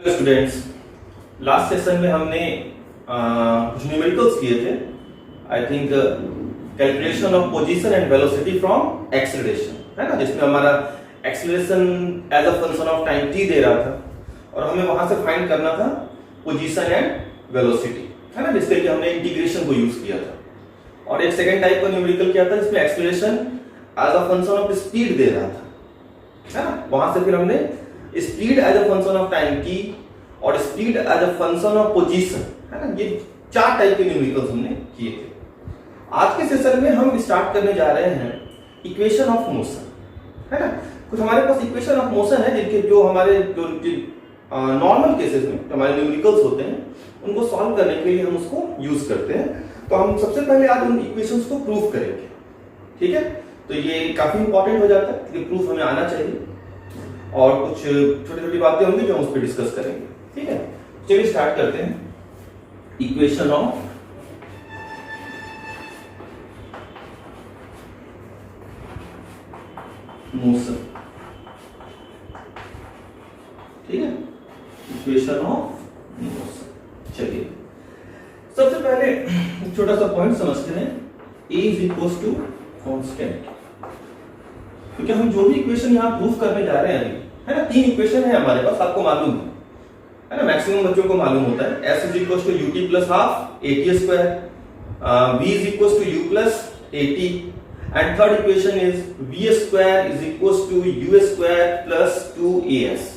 Students, last session में हमने कुछ न्यूमेरिकल्स किए थे। I think calculation of position and velocity from acceleration, है ना, जिसमें हमारा acceleration as a function of time t दे रहा था और हमें वहां से फाइंड करना था पोजीशन एंड वेलोसिटी, है ना, जिसके लिए हमने इंटीग्रेशन को यूज किया था। और एक सेकेंड टाइप का न्यूमेरिकल क्या था जिसमें acceleration as a function of speed दे रहा था, है ना। वहां से फिर हमने speed as a function of time t और speed as a function of position, है ना, ये चार टाइप के न्यूमेरिकल्स हमने किए थे। आज के सेशन में हम स्टार्ट करने जा रहे हैं इक्वेशन ऑफ मोशन, है ना। कुछ हमारे पास इक्वेशन ऑफ मोशन है जिनके जो हमारे जो नॉर्मल केसेस में जो हमारे न्यूमेरिकल्स होते हैं उनको सॉल्व करने के लिए हम उसको यूज करते हैं। तो हम सबसे पहले आज उन इक्वेशंस को प्रूफ करेंगे, ठीक है। तो ये काफी इंपॉर्टेंट हो जाता है कि प्रूफ हमें आना चाहिए और कुछ छोटी छोटी बातें होंगी जो हम उस पर डिस्कस करेंगे, ठीक है। चलिए स्टार्ट करते हैं। इक्वेशन ऑफ मोशन, ठीक है, इक्वेशन ऑफ मोशन। चलिए सबसे पहले एक छोटा सा पॉइंट समझते हैं, a is equal to constant. क्योंकि हम जो भी इक्वेशन यहाँ प्रूफ करने जा रहे हैं अभी, है ना, तीन इक्वेशन है हमारे पास, आपको मालूम है ना, मैक्सिमम बच्चों को मालूम होता है। s is equal to ut plus half at square, v is equal to u plus at and third equation is v square is equal to u square plus 2as,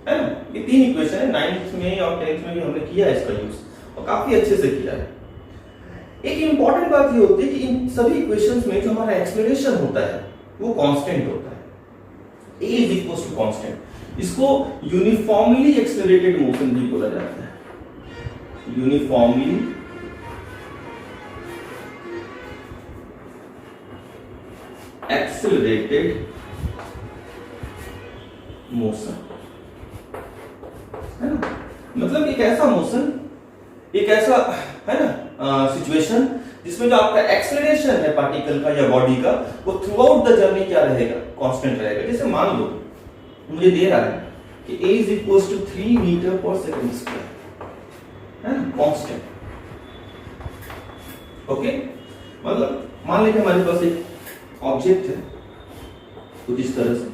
है ना। ये तीन इक्वेशन है, 9th में और 10th में भी हमने किया है इसका यूज और काफी अच्छे से किया है। एक इंपॉर्टेंट बात ये होती है कि इन सभी इक्वेशंस में जो हमारा एक्सेलरेशन होता है वो कांस्टेंट होता है, a is equal to constant. इसको यूनिफॉर्मली एक्सेलरेटेड मोशन भी बोला जाता है, यूनिफॉर्मली एक्सेलरेटेड मोशन, है ना। मतलब एक ऐसा मोशन, एक ऐसा, है ना, सिचुएशन जिसमें जो आपका एक्सेलरेशन है पार्टिकल का या बॉडी का वो थ्रू आउट द जर्नी क्या रहेगा, कांस्टेंट रहेगा। जैसे मान लो मुझे दे रहा है कि a is equal to 3 metre पर सेकंड स्क्वायर, है ना, कांस्टेंट। ओके, मतलब मान लीजिए हमारे पास एक ऑब्जेक्ट है कुछ इस तरह से,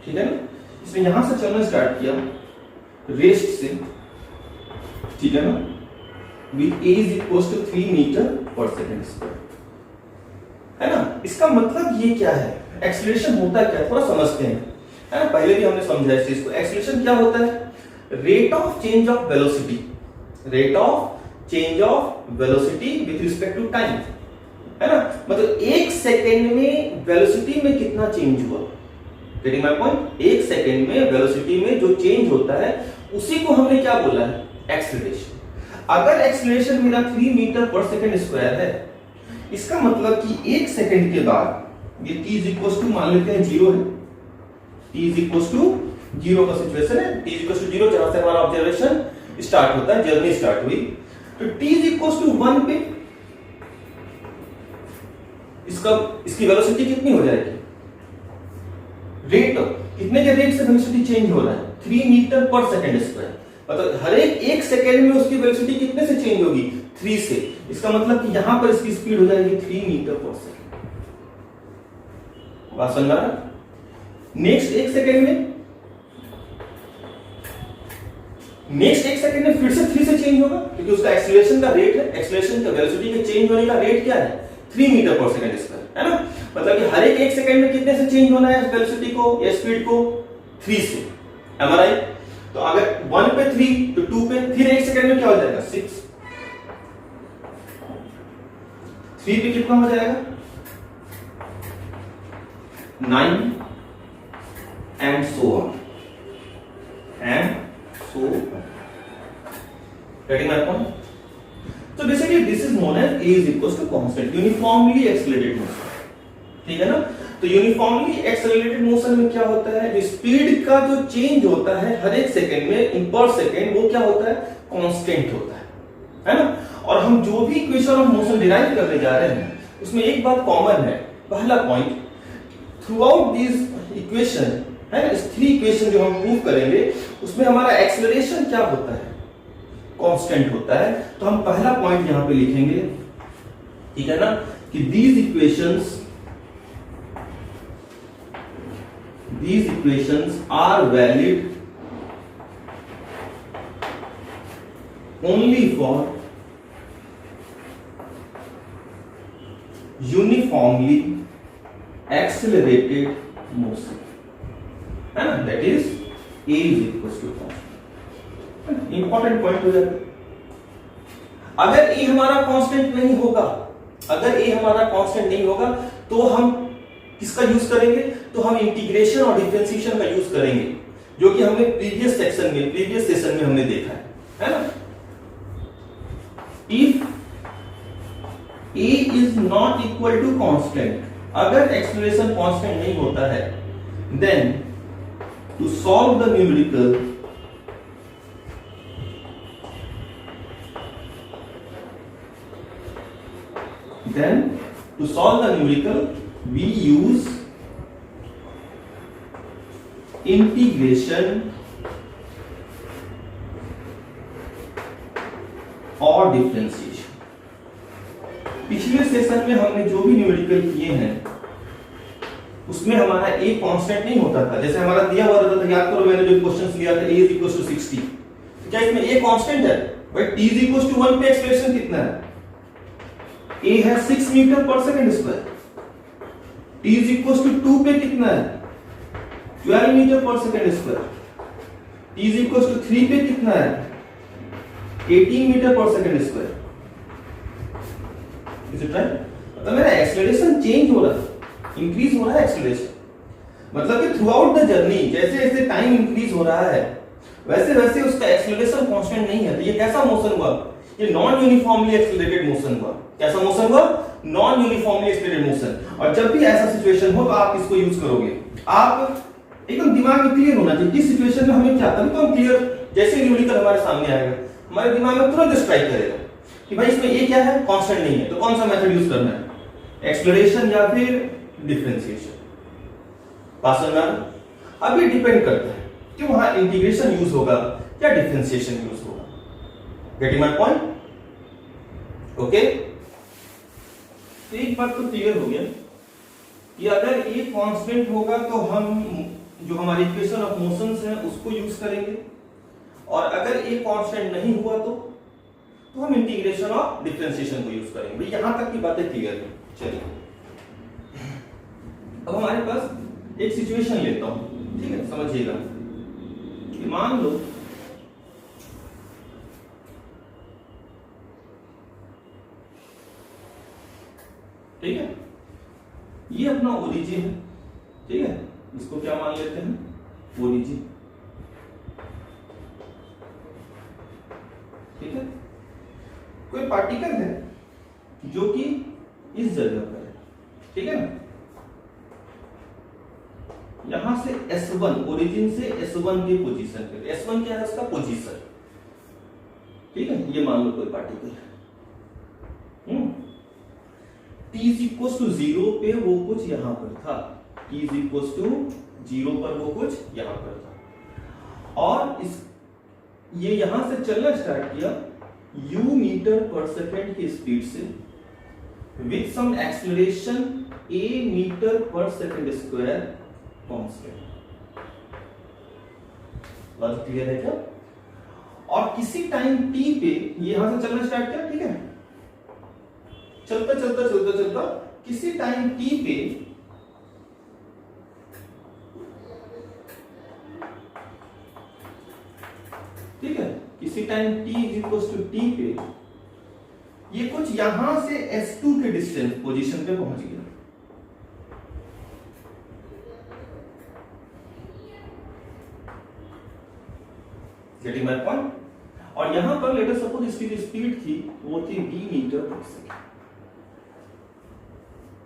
ठीक है ना, इसने यहां से चलना स्टार्ट किया रेस्ट से, ठीक है ना, with a is equals to 3 metre पर सेकंड स्क्वायर, है ना। इसका मतलब ये क्या है, एक्सेलरेशन होता क्या है थोड़ा समझते हैं, है ना। पहले भी हमने समझा इस चीज को। एक्सेलरेशन क्या होता है, rate of change of velocity, rate of change of velocity with respect to time, है ना। मतलब एक सेकेंड में वेलोसिटी में कितना चेंज हुआ, गेटिंग माय पॉइंट। एक सेकेंड में वेलोसिटी में जो चेंज होता है उसी को हमने क्या बोला है, एक्सेलरेशन। अगर एक्सेलरेशन मेरा 3 मीटर पर सेकंड स्क्वायर है, इसका मतलब कि एक सेकंड के बाद ये t इज इक्वल टू मान लेते हैं 0 है, t इज इक्वल टू 0 का सिचुएशन है, t इज इक्वल टू 0 जहां से हमारा ऑब्जर्वेशन स्टार्ट होता है, जर्नी स्टार्ट हुई, तो t इज इक्वल टू 1 पे इसकी वेलोसिटी कितनी हो जाएगी, रेट कितने के रेट से वेलोसिटी चेंज हो रहा है, 3 मीटर पर सेकंड स्क्वायर। मतलब हर एक सेकंड में उसकी वेलोसिटी कितने से चेंज होगी, 3 से। इसका मतलब कि यहां पर इसकी स्पीड हो जाएगी 3 मीटर पर सेकंड। बात समझ आ रहा है। नेक्स्ट एक सेकंड में फिर से 3 से चेंज होगा क्योंकि उसका एक्सेलरेशन का रेट है, एक्सेलरेशन का वेलोसिटी के चेंज होने का रेट क्या है, 3 मीटर पर सेकंड स्क्वायर, है ना। मतलब कि हर एक सेकंड में कितने से चेंज होना है वेलोसिटी को या स्पीड को, 3 से। एम आई राइट। तो अगर 1 पे 3 तो 2 पे, फिर एक सेकंड में क्या हो जाएगा 6, 3 पे कितना हो जाएगा 9 and so on, getting my point. So basically this is known as a is equals to constant, uniformly accelerated motion, ठीक है ना। तो यूनिफॉर्मली एक्सेलरेटेड मोशन में क्या होता है, जो स्पीड का जो चेंज होता है हर एक सेकंड में इन पर सेकंड, वो क्या होता है, कांस्टेंट होता है ना। और हम जो भी इक्वेशन ऑफ मोशन डिराइव करने जा रहे हैं उसमें एक बात कॉमन है, पहला point, through out this equation है ना, इस 3 इक्वेशन जो हम प्रूव करेंगे उसमें हमारा एक्सेलरेशन क्या होता है, कांस्टेंट होता है। तो हम पहला पॉइंट यहां पे लिखेंगे, ठीक है ना, कि these equations are valid only for uniformly accelerated motion, है ना, that is a is equals to constant। Important point हो जाता है। अगर a हमारा कांस्टेंट नहीं होगा, अगर a हमारा कांस्टेंट नहीं होगा तो हम किसका यूज करेंगे, तो हम इंटीग्रेशन और डिफरेंशिएशन का यूज करेंगे, जो कि हमने प्रीवियस सेशन में हमने देखा है ना। If a is not equal to constant, अगर एक्सेलरेशन कांस्टेंट नहीं होता है, then to solve the numerical we use integration और डिफरेंशिएशन। पिछले सेशन में हमने जो भी न्यूमेरिकल किए हैं उसमें हमारा a कांस्टेंट नहीं होता था। जैसे हमारा दिया हुआ रहता था, याद करो मैंने जो क्वेश्चंस लिया था, a is equals to 60, तो क्या इसमें a कांस्टेंट है? भाई t is equals to 1 पे एक्सप्रेशन कितना है? a है 6 मीटर पर second square, t is equals to 2 पे कितना है? 12 मीटर पर second square, t is equals to 3 पे कितना है? 18 मीटर पर second square. Is it right? तो मेरा एक्सेलरेशन चेंज हो रहा है, इंक्रीज हो रहा है एक्सेलरेशन, मतलब कि थ्रू आउट द जर्नी जैसे जैसे टाइम इंक्रीज हो रहा है वैसे वैसे उसका एक्सेलरेशन कांस्टेंट नहीं है। तो ये कैसा मोशन हुआ? ये नॉन यूनिफॉर्मली एक्सेलरेटेड मोशन हुआ। कैसा मोशन हुआ? Non uniformly accelerated motion. और जब भी ऐसा सिचुएशन हो तो आप इसको यूज करोगे। आप एकदम दिमाग में क्लियर होना चाहिए किस सिचुएशन में हमें क्या, तभी तो हम क्लियर, जैसे न्यूमेरिकल हमारे सामने आएगा हमारे दिमाग में तुरंत स्ट्राइक करेगा कि भाई इसमें ये क्या है, कांस्टेंट नहीं है, तो कौन सा मेथड यूज करना है, एक्सेलरेशन या फिर डिफरेंशिएशन। अब ये डिपेंड करता है कि वहां इंटीग्रेशन यूज होगा या डिफरेंशिएशन यूज होगा। Getting my point? ओके, एक बात तो क्लियर हो गया कि अगर ये कांस्टेंट होगा तो हम जो हमारी इक्वेशन ऑफ मोशंस है उसको यूज करेंगे, और अगर ये कांस्टेंट नहीं हुआ तो हम इंटीग्रेशन और डिफरेंशिएशन को यूज करेंगे। यहां तक की बातें क्लियर है। चलिए अब हमारे पास एक सिचुएशन लेता हूं, ठीक है, समझिएगा। मान लो ठीक है, ये अपना ओरिजिन है, ठीक है, इसको क्या मान लेते हैं, ओरिजिन, ठीक है। कोई पार्टिकल है जो कि इस जगह पर है, ठीक है ना, यहां से S1, ओरिजिन से S1 की पोजीशन पे, S1 क्या है उसका पोजीशन, ठीक है, ये मान लो कोई पार्टिकल है। t is equals to 0 पे वो कुछ यहां पर था, t is equals to 0 पर वो कुछ यहां पर था, और ये यहां से चलना स्टार्ट किया u मीटर पर सेकंड की स्पीड से with some acceleration a metre पर second square constant. Logic clear है क्या? और किसी टाइम t पे यहां से चलना स्टार्ट किया, ठीक है, चलता किसी टाइम t पे ठीक है, किसी time t equals to t पे ये कुछ यहां से S2 के डिस्टेंस पोजीशन पे पहुंच गया। Getting my point? और यहां पर लेट अस सपोज इसकी जो स्पीड थी वो थी v मीटर पर सेकंड।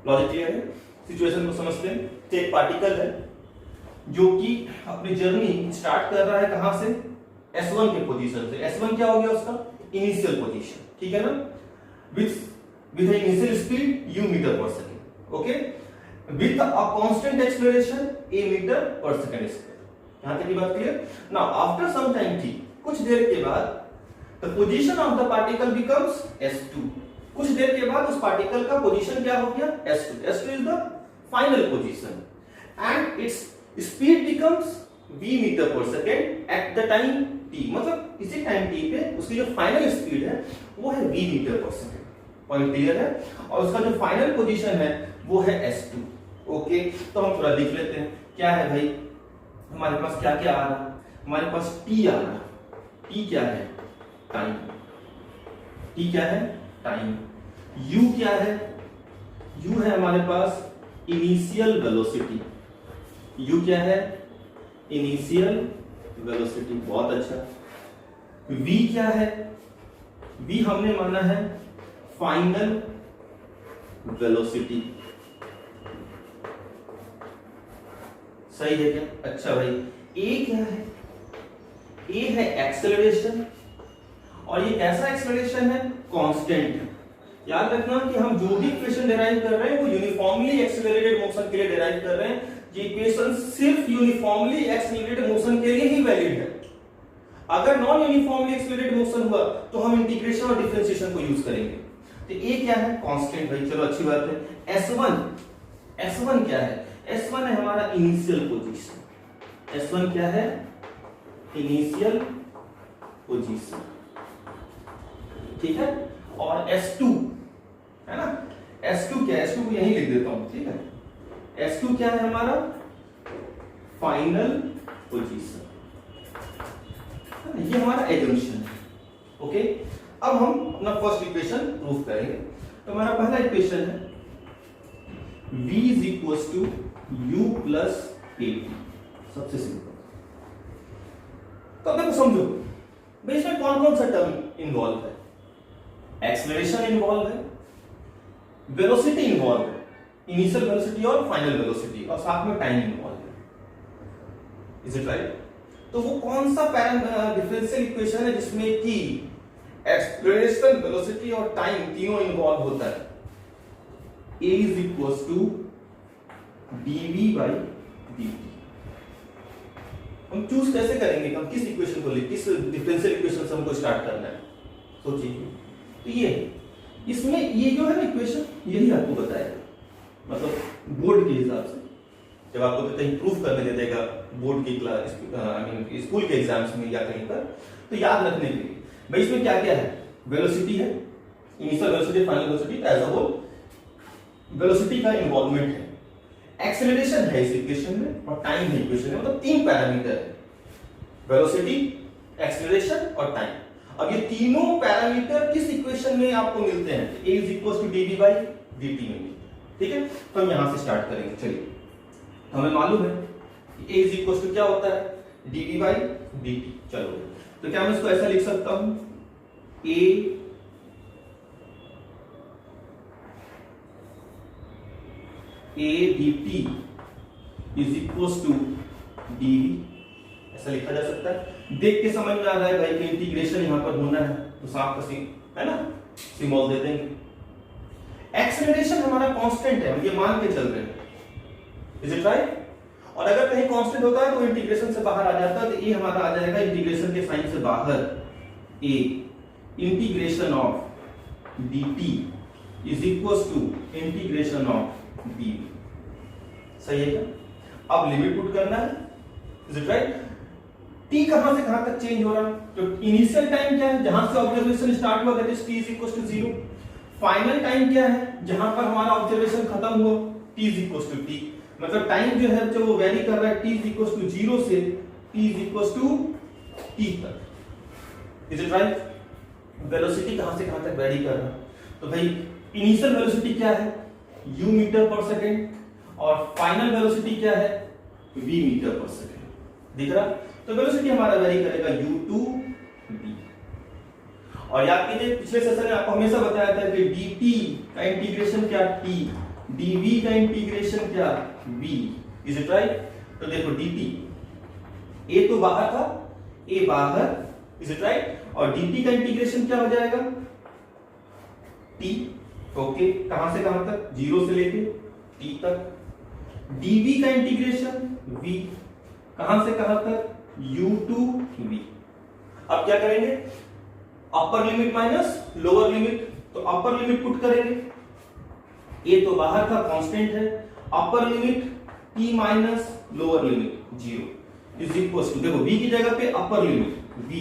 लॉजिक क्लियर है? सिचुएशन को समझते हैं। तो एक पार्टिकल है जो कि अपनी जर्नी स्टार्ट कर रहा है कहां से, S1 के पोजीशन से। S1 क्या हो गया उसका इनिशियल पोजीशन, ठीक है ना, with initial speed u metre पर second, okay, with a constant acceleration a metre पर सेकंड स्क्वायर। यहां तक की बात clear? Now after some time t, कुछ देर के बाद the position of the particle becomes s2, कुछ देर के बाद उस पार्टिकल का पोजीशन क्या हो गया? s2, s2 is the final position and its speed becomes v metre per second at the time t, मतलब इसी टाइम t पे उसकी जो फाइनल स्पीड है वो है v metre per second. Point clear है? और उसका जो फाइनल पोजीशन है वो है s2। ओके, तो हम थोड़ा लिख लेते हैं क्या है भाई, हमारे पास क्या क्या आ रहा है, हमारे पास t आ रहा है, t क्या है? टाइम। t क्या है? टाइम। u क्या है? u है हमारे पास इनिशियल वेलोसिटी, u क्या है? इनिशियल वेलोसिटी, बहुत अच्छा। v क्या है? v हमने माना है फाइनल वेलोसिटी, सही है क्या? अच्छा भाई, a क्या है? a है एक्सेलरेशन, और ये कैसा एक्सेलरेशन है? कांस्टेंट। याद रखना कि हम जो भी इक्वेशन डिराइव कर रहे हैं वो यूनिफॉर्मली एक्सेलरेटेड मोशन के लिए डिराइव कर रहे हैं। ये इक्वेशन सिर्फ यूनिफॉर्मली एक्सेलरेटेड मोशन के लिए ही वैलिड है। अगर नॉन यूनिफॉर्मली एक्सेलरेटेड मोशन हुआ तो हम इंटीग्रेशन और डिफरेंशिएशन को यूज करेंगे। तो ये क्या है? कांस्टेंट भाई, चलो अच्छी बात है। S1 क्या है? S1 है हमारा इनिशियल पोजीशन, S1 क्या है? इनिशियल पोजीशन, ठीक है। और S2 है ना, S2 क्या है? S2 को यहीं लिख देता हूं, ठीक है। S2 क्या है हमारा? फाइनल पोजीशन, ये हमारा एजम्पशन है। ओके, अब हम अपना फर्स्ट इक्वेशन प्रूफ करेंगे। तो हमारा पहला इक्वेशन है v is equals to u plus at, सबसे सिंपल। तो देखो समझो भाई, इसमें कौन कौन सा टर्म इन्वॉल्व है? एक्सेलरेशन इन्वॉल्व है, वेलोसिटी इन्वॉल्व है, इनिशियल वेलोसिटी और फाइनल वेलोसिटी, और साथ में टाइम इन्वॉल्व है। Is it right? तो वो कौन सा डिफरेंशियल इक्वेशन है जिसमें कि एक्सेलरेशन, वेलोसिटी और टाइम तीनों इन्वॉल्व होता है? a is equals to dv by dt। हम चूज कैसे करेंगे, हम किस इक्वेशन को, किस डिफरेंशियल इक्वेशन से हमको स्टार्ट करना है? सोचिए। तो ये इसमें ये जो है ना इक्वेशन, यही आपको बताएगा, मतलब बोर्ड के हिसाब से जब आपको कहीं प्रूफ करने दे देगा बोर्ड की क्लास, आई मीन स्कूल के एग्जाम्स में या कहीं पर, तो याद रखने के लिए भाई इसमें क्या क्या है? वेलोसिटी है, initial velocity, final velocity, as a whole velocity का इन्वॉल्वमेंट है, एक्सेलरेशन है इस इक्वेशन में, और टाइम है इक्वेशन में, मतलब तीन पैरामीटर है, वेलोसिटी, एक्सेलरेशन और टाइम। अब ये तीनों पैरामीटर किस इक्वेशन में आपको मिलते हैं? a is equals to dv by dt में मिलते हैं, ठीक है। तो हम यहां से स्टार्ट करेंगे। चलिए, हमें मालूम है कि a is equals to क्या होता है? dv by dt। चलो, तो क्या मैं इसको ऐसा लिख सकता हूं? a dt is equals to dv, ऐसा लिखा जा सकता है। देख के समझ में आ रहा है भाई कि इंटीग्रेशन यहां पर होना है, तो सांप का है ना, सिंबल दे देंगे। एक्सेलरेशन हमारा कांस्टेंट है, हम ये मान के चल रहे हैं। Is it right? और अगर कहीं कांस्टेंट होता है तो इंटीग्रेशन से बाहर आ जाता है, तो ये हमारा आ जाएगा इंटीग्रेशन के साइन से बाहर, a integration of dt is equals to integration of dv। सही है क्या? अब लिमिट पुट करना है। Is it right? t कहां से कहां तक चेंज हो रहा है? तो इनिशियल टाइम क्या है? जहां से ऑब्जर्वेशन स्टार्ट हुआ, that is t is equals to 0। Final time क्या है? जहां पर हमारा ऑब्जर्वेशन खत्म हुआ, t is equals to t। मतलब टाइम जो है जो वो वेरी कर रहा है, t इज इक्वल्स टू 0 से t is equals to t तक। Is it right? वेलोसिटी कहां से कहां तक वेरी कर रहा है? तो भाई इनिशियल वेलोसिटी क्या है? u मीटर पर सेकेंड, और फाइनल वेलोसिटी क्या है? v metre per second. दिख रहा? तो वेलोसिटी हमारा वेरी करेगा u टू v। और याद कीजिए, पिछले सेशन में आपको हमेशा बताया था कि dt का इंटीग्रेशन क्या? t, dv का इंटीग्रेशन क्या? v। Is it right? तो देखो dt, a तो बाहर था, a बाहर, इज इट राइट? और dt का इंटीग्रेशन क्या हो जाएगा? t। ओके, कहां से कहां तक? 0 से लेके t तक। dv का इंटीग्रेशन v, कहां से कहां तक, u टू v। अब क्या करेंगे, अपर लिमिट माइनस लोअर लिमिट, तो अपर लिमिट पुट करेंगे, ये तो बाहर का कांस्टेंट है, upper limit t minus lower limit 0 is equal to, देखो v की जगह पे upper limit v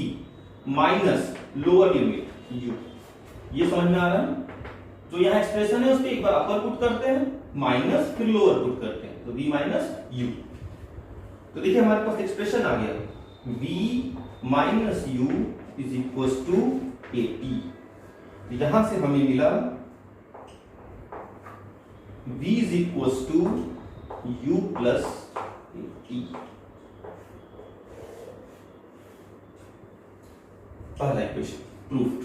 minus lower limit u, ये समझ में आ रहा है। जो यहाँ एक्सप्रेशन है उसके एक बार अपर पुट करते हैं, माइनस फिर लोअर पुट करते हैं, तो v माइनस u। तो देखिए हमारे पास एक्सप्रेशन आ गया, v minus u is equal to at। यहां से हमें मिला v is equal to u plus at। पहला इक्वेशन प्रूव्ड।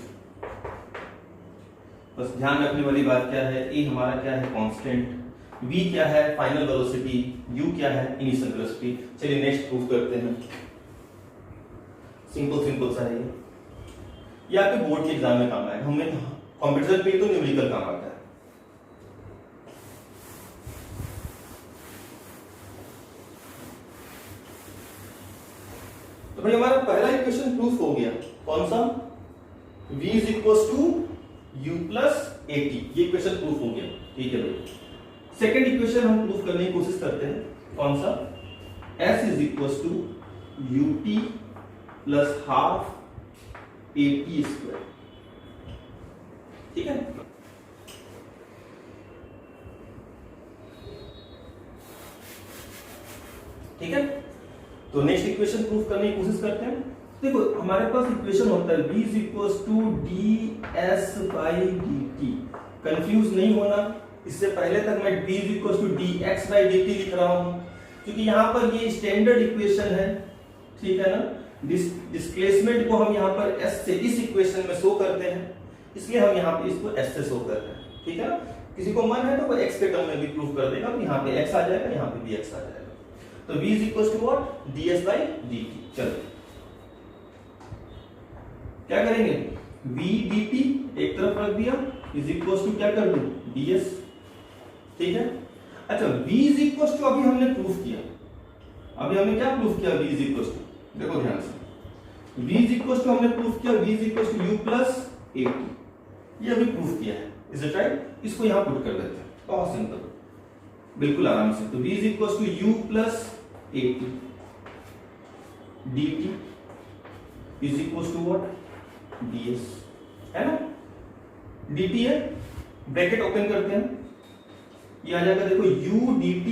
बस ध्यान रखने वाली बात क्या है, ए हमारा क्या है कांस्टेंट, v क्या है फाइनल वेलोसिटी, u क्या है इनिशियल वेलोसिटी। चलिए नेक्स्ट प्रूव करते हैं, सिंपल सा है ये आपके बोर्ड के एग्जाम में काम आएगा, हमें कंप्यूटर पे तो न्यूमेरिकल काम आता है। तो भाई हमारा पहला इक्वेशन प्रूफ हो गया, कौन सा, v is equal to u plus at, ये इक्वेशन प्रूफ हो गया, ठीक है भाई। सेकेंड इक्वेशन हम प्रूफ करने की कोशिश करते हैं, कौन सा, s is equal to ut plus half at square, ठीक है। ठीक है, तो नेक्स्ट इक्वेशन प्रूफ करने की कोशिश करते हैं। देखो हमारे पास इक्वेशन होता है v is equal to ds by dt। Confuse नहीं होना, इससे पहले तक मैं v is equal to dx by dt लिख रहा हूं, क्योंकि यहां पर ये स्टैंडर्ड इक्वेशन है, ठीक है ना। डिस्प्लेसमेंट को हम यहां पर s से इस इक्वेशन में शो करते हैं, इसलिए हम यहां पे इसको s से शो कर रहे हैं, ठीक है ना। किसी को मन है तो वो x के टर्म में भी प्रूफ कर देगा, यहाँ पे x आ जाएगा, यहाँ पे भी x आ जाएगा। तो v is equal to what, ds by dt। चलो क्या करेंगे, v dt एक तरफ रख दिया, इज इक्वल टू क्या कर दूं, ds, ठीक है। अच्छा v इज इक्वल टू अभी हमने प्रूफ किया, अभी हमने क्या प्रूफ किया, v इज इक्वल टू, देखो ध्यान से, v इज इक्वल टू हमने प्रूफ किया v is equal to u plus at, ये अभी प्रूफ किया है, इज इट राइट। इसको यहां पुट कर देते हैं, बहुत सिंपल, बिल्कुल आराम से। तो v is equal to u plus at dt is equal to what, ds, है ना। dt है, ब्रैकेट ओपन करते हैं, ये आ जाएगा, देखो u dt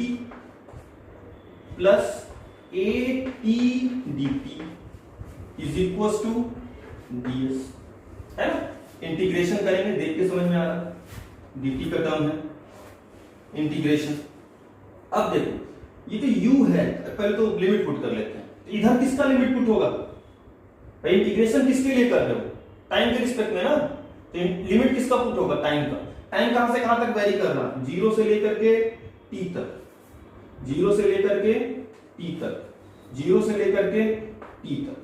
plus at dt is equal to ds, है ना। इंटीग्रेशन करेंगे, देख के समझ में आ रहा, dt का टर्म है, इंटीग्रेशन। अब देखो ये तो u है, पहले तो लिमिट पुट कर लेते हैं, इधर किसका लिमिट पुट होगा भाई, इंटीग्रेशन किसके लिए कर रहे हो, टाइम के रिस्पेक्ट में ना, तो लिमिट किसका पुट होगा, टाइम का। टाइम कहां से कहां तक वेरी कर रहा, 0 से लेकर के t तक, 0 से लेकर के t तक, 0 से लेकर के t तक।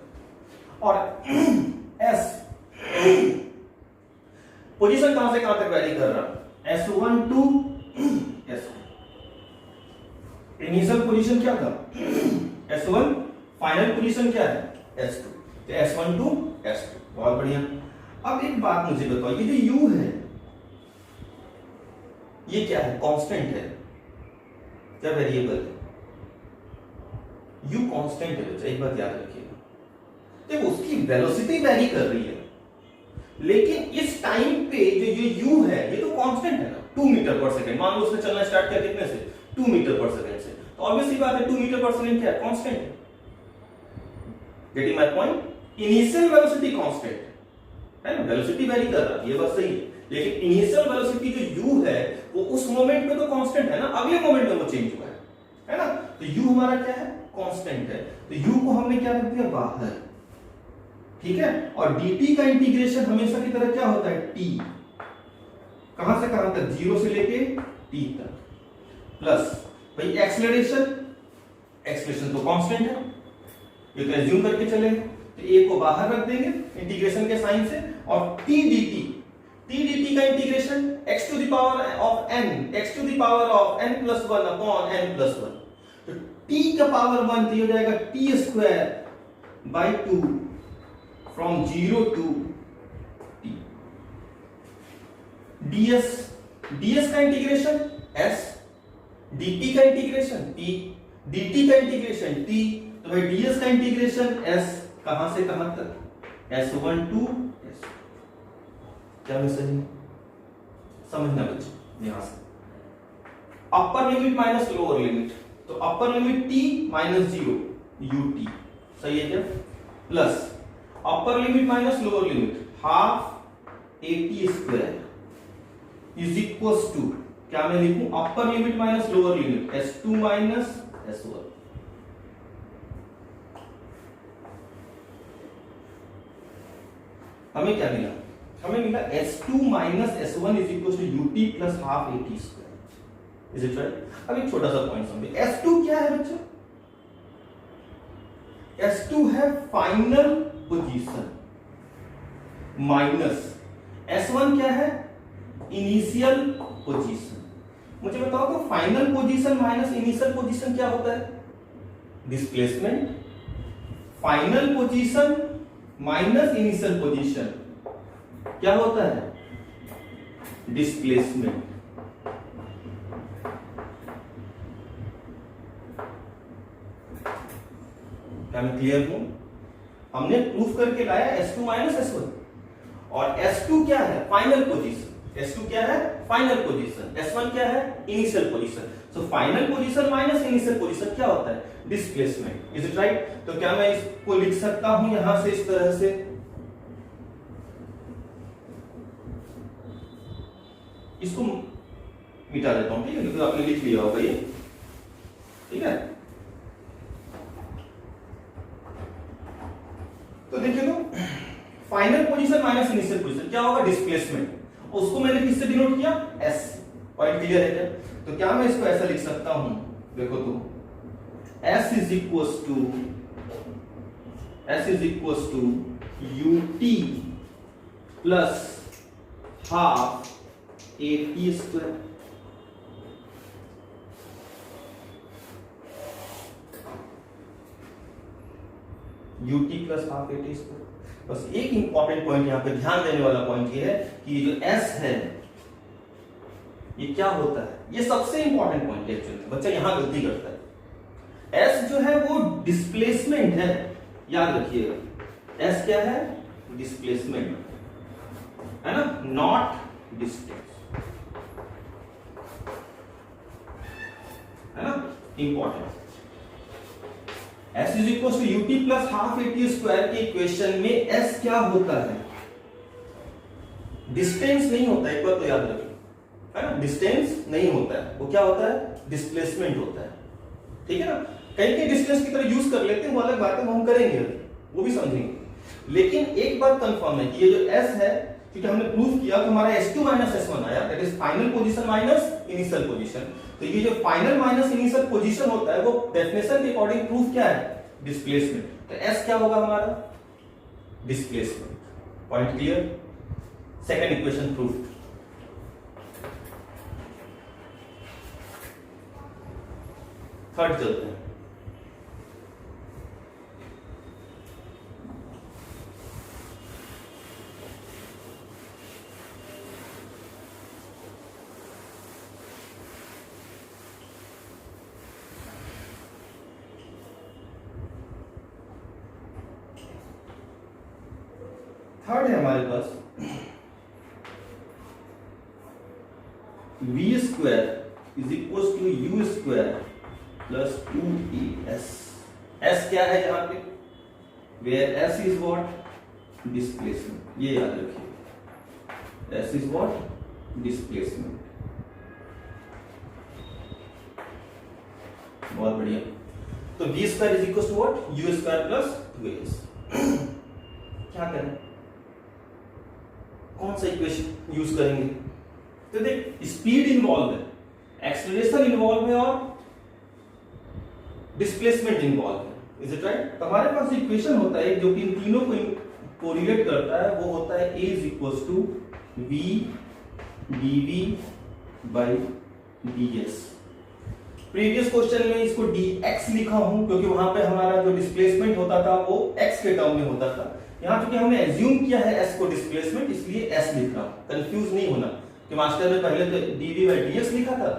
और s पोजीशन कहां से कहां तक वेरी कर रहा, s1 to s2। Initial position क्या था, s1, फाइनल पोजीशन क्या है, s2, तो s1 टू s2, बहुत बढ़िया। अब एक बात मुझे बताओ, ये जो u है ये क्या है, कांस्टेंट है क्या वेरिएबल है, u कांस्टेंट है, एक बात याद रखिएगा। देखो उसकी वेलोसिटी वेरी कर रही है, लेकिन इस टाइम पे जो ये u है ये तो कांस्टेंट है ना, 2 मीटर पर सेकंड। मान लो उसने चलना स्टार्ट किया कितने से, 2 मीटर पर सेकंड से, तो ऑब्वियसली बात है 2 मीटर पर सेकंड क्या है, कांस्टेंट है। Getting my point, initial velocity constant है ना, वेलोसिटी वेरी कर रहा है, ये बात सही है, लेकिन इनिशियल वेलोसिटी जो u है वो उस मोमेंट पे तो कांस्टेंट है ना, अगले मोमेंट में वो चेंज हुआ है ना। तो u हमारा क्या है, कांस्टेंट है, तो u को हमने क्या रख दिया बाहर, ठीक है। और dt का इंटीग्रेशन हमेशा की तरह क्या होता है, t, कहां से कहां तक, 0 से लेके t तक, प्लस भाई एक्सेलरेशन तो कांस्टेंट है, ये तो एज्यूम करके चलेंगे, तो a को बाहर रख देंगे इंटीग्रेशन के साइन से, और t dt का integration x to the power of n, x to the power of n plus 1 upon n plus 1। तो t का पावर 1 तो ये हो जाएगा t square by 2 from 0 to t। ds का इंटीग्रेशन s, dt का integration t, dt का integration t, तो भाई ds का इंटीग्रेशन s कहां से कहां तक, s1 टू s। क्या मैं सही समझना बच्चे? यहां से upper limit minus lower limit, तो upper limit t minus 0 ut, सही है क्या? Plus upper limit minus lower limit half at square is equals to, क्या मैं लिखूं? Upper limit minus lower limit s2 minus s1। हमें क्या मिला? हमें मिला s2 minus s1 is equal to ut plus half at square. Is it right? अब एक छोटा सा पॉइंट समझिए, s2 क्या है बच्चों? s2 है फाइनल पोजीशन माइनस s1 क्या है? Initial position. मुझे बताओ तो final position minus initial position क्या होता है? Displacement. Final position minus initial position क्या होता है? डिस्प्लेसमेंट। क्या मैं क्लियर हूं? हमने प्रूफ करके लाया s2 माइनस s1 और s2 क्या है? Final position. s2 क्या है? Final position. s1 क्या है? Initial position. So final position minus initial position क्या होता है? डिस्प्लेसमेंट। Is it right? तो क्या मैं इसको लिख सकता हूं यहां से इस तरह से, इसको मिटा देता हूं, ठीक है, क्योंकि आपने लिख लिया होगा ये, ठीक है। तो देखिए तो final position minus initial position क्या होगा? डिस्प्लेसमेंट। उसको मैंने किससे डिनोट किया? s। पॉइंट क्लियर है क्या? तो क्या मैं इसको ऐसा लिख सकता हूं, देखो तो s is equals to ut plus half at square. ut plus half at square. बस एक इंपॉर्टेंट पॉइंट यहां पे ध्यान देने वाला पॉइंट ये है कि ये जो s है ये क्या होता है? ये सबसे इंपॉर्टेंट पॉइंट है एक्चुअली, बच्चा यहां गलती करता है। s जो है वो डिस्प्लेसमेंट है, याद रखिएगा। s क्या है? डिस्प्लेसमेंट है ना, नॉट डिस्टेंस, है ना, important. s is equal to ut plus half at square के इक्वेशन में s क्या होता है? डिस्टेंस नहीं होता, एक बार तो याद रखिए, है ना, डिस्टेंस नहीं होता है, वो क्या होता है? डिस्प्लेसमेंट होता है, ठीक है ना। कहीं कहीं डिस्टेंस की तरह यूज कर लेते हैं, वो अलग बात है, वो हम करेंगे, वो भी समझेंगे। लेकिन एक बात कंफर्म है कि ये जो s है, क्योंकि हमने प्रूफ किया तो हमारा s2 माइनस s1 आया, that is final position minus initial position. तो ये जो फाइनल माइनस इनिशियल पोजीशन होता है वो डेफिनेशन के अकॉर्डिंग प्रूफ क्या है? डिस्प्लेसमेंट। तो s क्या होगा हमारा? Displacement. Point clear? Second equation proof. Third चलते हैं। थर्ड है हमारे पास v square is equal to u square plus 2as। s क्या है यहां पे? Where s is what? Displacement. ये याद रखिए, s इज व्हाट? डिस्प्लेसमेंट। बहुत बढ़िया। तो v square is equal to what? u square plus 2as। क्या करें? कौन सा इक्वेशन यूज करेंगे? तो देख, स्पीड इन्वॉल्व है, एक्सेलरेशन इन्वॉल्व है और डिस्प्लेसमेंट इन्वॉल्व है। Is it right? तो हमारे पास इक्वेशन होता है जो कि इन तीनों को कोरिलेट करता है, वो होता है a is equal to v dv by ds। Previous question में इसको dx लिखा हूं क्योंकि वहां पे हमारा जो डिस्प्लेसमेंट होता था वो x के टर्म में होता था। यहां चूंकि हमने एज्यूम किया है s को डिस्प्लेसमेंट, इसलिए s लिख रहा हूं। कंफ्यूज नहीं होना कि मास्टर ने पहले तो dv by dx लिखा था,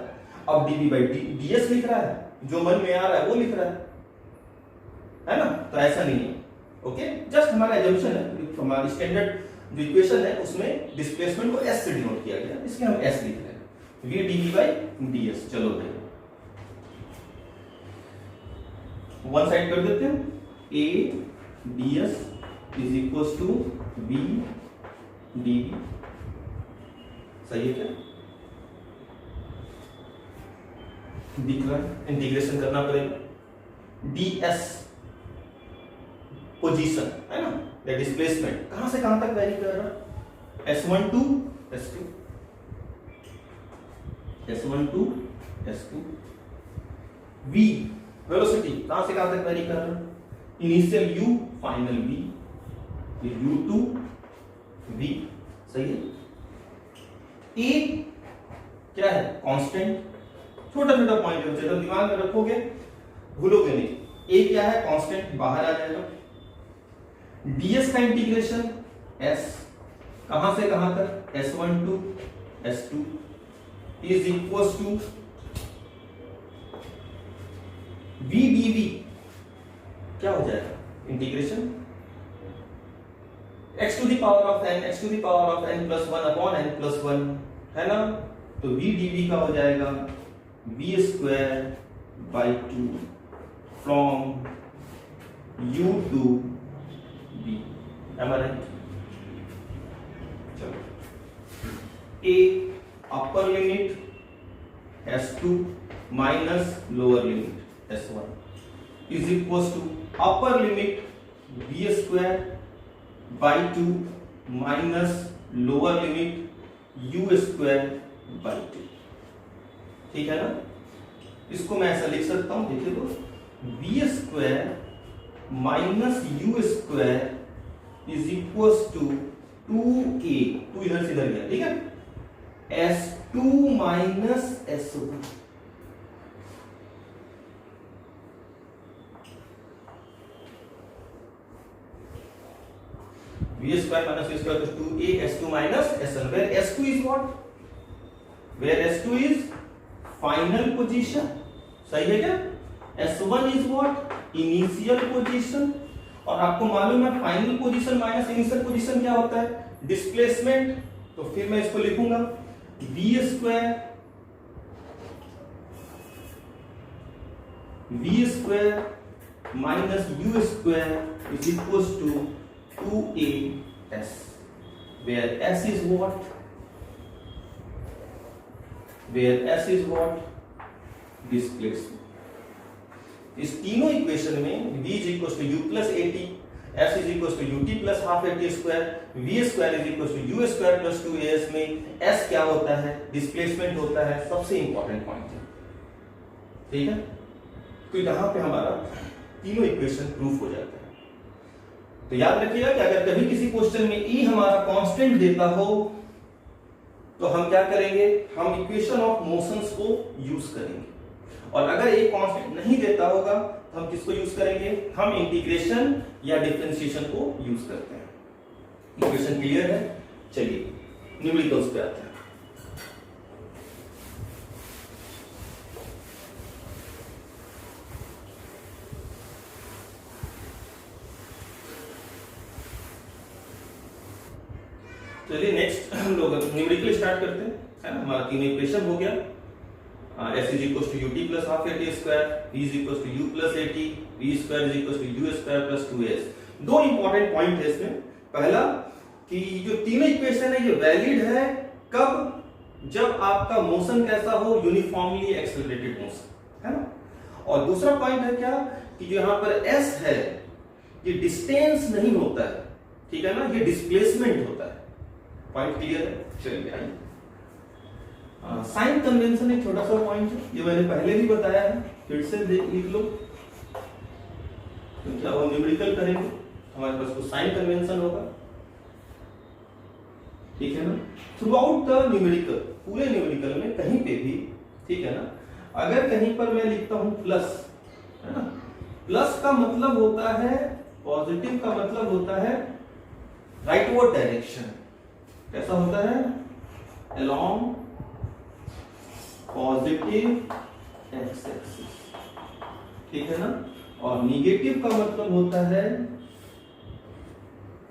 अब dv by ds लिख रहा है, जो मन में आ रहा है वो लिख रहा है ना? तो ऐसा नहीं है। ओके, जस्ट हमारा एजम्पशन है, हमारी स्टैंडर्ड जो इक्वेशन है उसमें डिस्प्लेसमेंट को s से डिनोट किया गया, इसलिए हम s लिख रहे हैं, v dv by ds। चलो भाई वन साइड कर देते हैं, a ds is equal to b dv। सही है क्या? दिख रहा है? इंटीग्रेशन करना पड़ेगा। ds पोजीशन है ना, या डिस्प्लेसमेंट कहां से कहां तक वेरी कर रहा है, s1 to s2, s1 to s2। v velocity कहां से कहां तक वेरी कर रहा है, इनिशियल u फाइनल v, ये u to v। सही है। a क्या है, कांस्टेंट। छोटा छोटा पॉइंट है, जब दिमाग में रखोगे भूलोगे नहीं। a क्या है, कांस्टेंट, बाहर आ जाएगा। ds का इंटीग्रेशन s कहां से कहां तक, s1 to s2 is equal to v dv। क्या हो जाएगा, integration x to the power of n, x to the power of n plus 1 upon n plus 1 है ना? तो v dv का हो जाएगा v square by 2 from u to b। am I right? चलो, a upper limit s2 minus lower limit s1 is equals to upper limit v square by 2 minus lower limit u square by 2। ठीक है ना? इसको मैं ऐसा लिख सकता हूं, देखिए तो v square minus u square is equal to 2a, 2 इधर से इधर गया, ठीक है, s2 minus s1। v square minus u square is 2a s2 minus s1, where s2 is what, where s2 is final position। सही है क्या? s1 is what, initial position. और आपको मालूम है final position minus initial position क्या होता है, डिस्प्लेसमेंट। तो फिर मैं इसको लिखूंगा v square minus u square is equal to 2as, where s is what, where s is what, displacement। इस तीनों इक्वेशन में v is equals to u plus at, s is equals to ut plus half at square, v square is equals to u square plus 2as में s क्या होता है, displacement होता है। सबसे इंपॉर्टेंट पॉइंट है, ठीक है? तो यहाँ पे हमारा तीनों इक्वेशन प्रूफ हो जाता है। तो याद रखिएगा कि अगर कभी किसी क्वेश्चन में e हमारा कांस्टेंट देता हो तो हम क्या करेंगे, हम इक्वेशन ऑफ मोशंस को यूज करेंगे। और अगर एक कांस्टेंट नहीं देता होगा तो हम किसको यूज करेंगे, हम इंटीग्रेशन या डिफरेंशिएशन को यूज करते हैं। इक्वेशन क्लियर है? चलिए न्यूमेरिकल्स पे आते हैं। चलिए नेक्स्ट हम लोग न्यूमेरिकल स्टार्ट करते हैं, है ना? हमारा तीनों इक्वेशन हो गया, s is equals to ut plus half at square, v is equals to u plus at, v square is equals to u square plus 2s। दो इंपॉर्टेंट पॉइंट है इसमें। पहला कि जो तीनों इक्वेशन है ये वैलिड है कब, जब आपका मोशन कैसा हो, यूनिफॉर्मली एक्सेलरेटेड मोशन, है ना? और दूसरा पॉइंट है क्या कि जो यहां पर s है ये डिस्टेंस नहीं होता है, ठीक है ना, ये डिस्प्लेसमेंट होता है। पॉइंट क्लियर है? चलिए आइए, साइन कन्वेंशन एक छोटा सा पॉइंट है, ये मैंने पहले भी बताया है, फिर से लिख लो। तो क्या वो न्यूमेरिकल करेंगे, हमारे पास कुछ साइन कन्वेंशन होगा, ठीक है ना? थ्रू आउट द न्यूमेरिकल, पूरे न्यूमेरिकल में कहीं पे भी, ठीक है ना, अगर कहीं पर मैं लिखता हूं प्लस, है ना, प्लस का मतलब होता है, पॉजिटिव का मतलब होता है राइटवर्ड डायरेक्शन। कैसा होता है? अलोंग पॉजिटिव एक्स एक्सिस, ठीक है ना। और निगेटिव का मतलब होता है,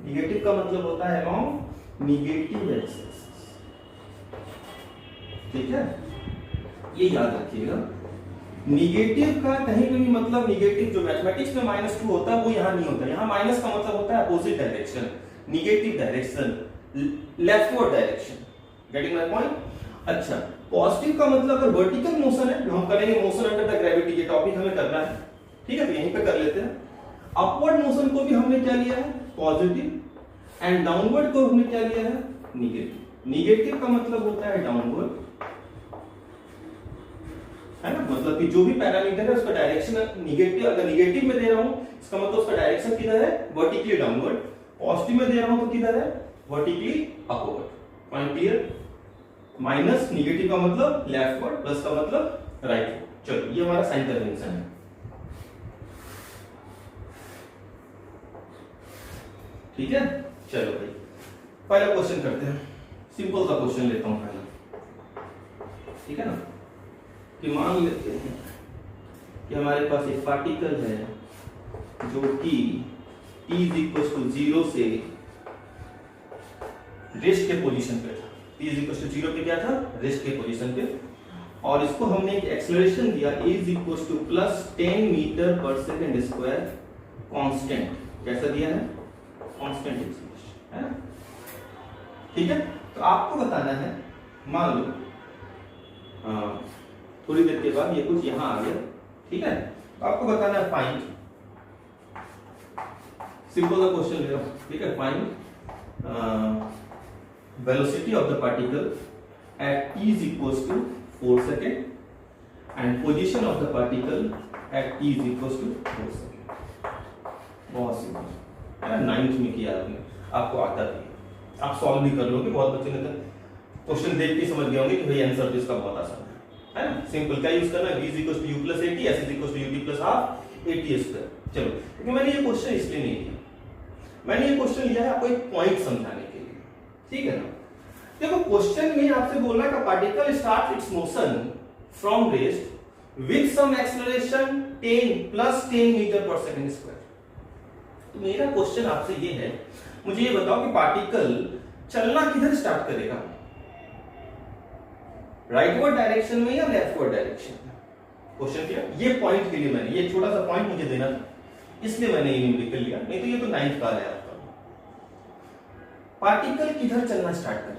निगेटिव का मतलब होता है अलोंग निगेटिव एक्स एक्सिस, ठीक है, ये याद रखिएगा। निगेटिव का कहीं पे भी मतलब, निगेटिव जो मैथमेटिक्स में -2 होता है वो यहां नहीं होता। यहां माइनस का मतलब होता है opposite direction, negative direction, leftward direction. Getting my point? अच्छा, पॉजिटिव का मतलब अगर वर्टिकल मोशन है, जो हम करेंगे मोशन अंडर द ग्रेविटी, ये टॉपिक हमें करना है, ठीक है, तो यहीं पे कर लेते हैं। अपवर्ड मोशन को भी हमने क्या लिया है? पॉजिटिव, एंड डाउनवर्ड को हमने क्या लिया है? निगेटिव। निगेटिव का मतलब होता है डाउनवर्ड, है ना, मतलब कि जो भी पैरामीटर है उसका डायरेक्शन निगेटिव, अगर निगेटिव में दे रहा हूं इसका मतलब उसका डायरेक्शन किधर है? Vertically downward. पॉजिटिव में दे रहा हूं तो किधर है? Vertically upward. Point clear? Minus negative का मतलब लेफ्टवर्ड, प्लस का मतलब राइटवर्ड। चलो, ये हमारा साइन कन्वेंशन है, ठीक है। चलो भाई, पहला क्वेश्चन करते हैं। सिंपल सा क्वेश्चन लेता हूं पहला, ठीक है ना, कि मान लेते हैं कि हमारे पास एक पार्टिकल है जो कि t = 0 से रेस्ट के पोजीशन पे था। t = 0 पे क्या था? रेस्ट के पोजीशन पे। और इसको हमने एक एक्सेलरेशन दिया a = +10 मीटर पर सेकंड स्क्वायर कांस्टेंट। कैसा दिया है? कांस्टेंट एक्सेलरेशन, है ना, ठीक है। तो आपको बताना है, मान लो थोड़ी देर के बाद ये कुछ यहां आ गया, ठीक है, तो आपको बताना है फाइंड, सिंपल सा क्वेश्चन ले रहा हूं, ठीक है, find velocity of the particle at t = 4 second and position of the particle at t = 4 second. बहुत सिंपल है ना, 9th में किया आपने, आपको आता भी, आप सॉल्व भी कर लोगे। बहुत बच्चे ने तो क्वेश्चन देख के समझ गए होंगे कि भाई आंसर तो इसका बहुत आसान है ना। सिंपल क्या यूज करना है? v = u + at, s = ut + ½ at²। चलो, क्योंकि मैंने ये क्वेश्चन इसलिए नहीं किया, मैंने ये क्वेश्चन लिया है आपको एक पॉइंट समझाने के लिए, ठीक है ना। देखो, क्वेश्चन में आपसे बोलना है कि particle start its motion from rest with some acceleration 10 metre पर सेकंड स्क्वायर। तो मेरा क्वेश्चन आपसे ये है, मुझे ये बताओ कि पार्टिकल चलना किधर स्टार्ट करेगा? राइटवर्ड डायरेक्शन में या लेफ्टवर्ड डायरेक्शन में? क्वेश्चन क्या? ये पॉइंट के लिए मैंने ये छोटा सा पॉइंट मुझे देना था, इसलिए मैंने ये न्यूमेरिकल लिया, नहीं तो ये तो 9th का है आपका। पार्टिकल किधर चलना स्टार्ट करेगा?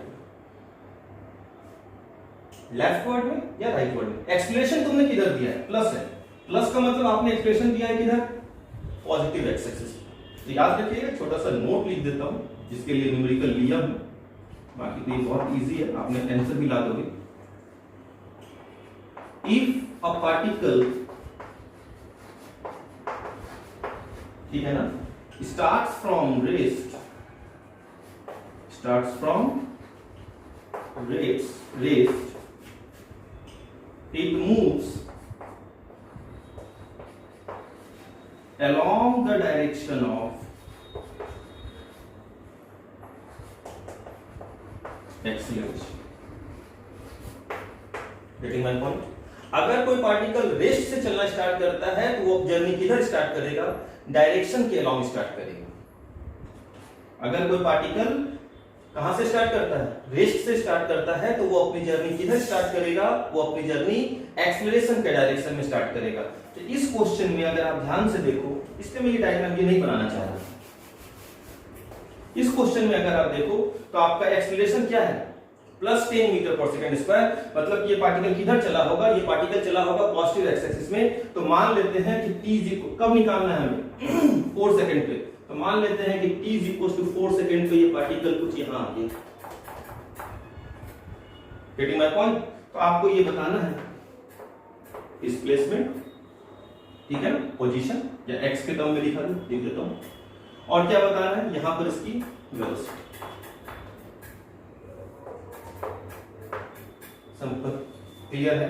लेफ्टवर्ड में या राइटवर्ड में? एक्सेलरेशन तुमने किधर दिया है? प्लस है, प्लस का मतलब आपने एक्सेलरेशन दिया है किधर? Positive x axis. तो याद रखिएगा, छोटा सा नोट लिख देता हूं जिसके लिए न्यूमेरिकल लिया हूं, बाकी तो ये बहुत इजी है, आपने आंसर भी ला दोगे। If a particle, ठीक है ना, starts from rest, it moves along the direction of acceleration. Getting my point? अगर कोई पार्टिकल रेस्ट से चलना स्टार्ट करता है तो वो जर्नी किधर स्टार्ट करेगा? डायरेक्शन के अलोंग स्टार्ट करेगा। अगर कोई पार्टिकल कहां से स्टार्ट करता है? रेस्ट से स्टार्ट करता है, तो वो अपनी जर्नी किधर स्टार्ट करेगा? वो अपनी जर्नी एक्सेलरेशन के डायरेक्शन में स्टार्ट करेगा। तो इस क्वेश्चन में अगर आप ध्यान से देखो, इसलिए मैं ये डायग्राम ये नहीं बनाना चाह रहा। इस क्वेश्चन में अगर आप देखो तो आपका एक्सेलरेशन क्या है? +10 मीटर पर सेकंड स्क्वायर, मतलब ये पार्टिकल किधर चला होगा? ये पार्टिकल चला होगा पॉजिटिव एक्स एक्सिस में। तो मान लेते हैं कि t कब निकालना है हमें? 4 सेकंड पे। तो मान लेते हैं कि t = 4 सेकंड पे ये पार्टिकल कुछ यहां आ गया। Getting my point? तो आपको ये बताना है डिस्प्लेसमेंट, ठीक है ना, पोजीशन या x के टर्म में लिख देता हूं, और क्या बताना है यहां पर इसकी वेलोसिटी। सिंपल, क्लियर है?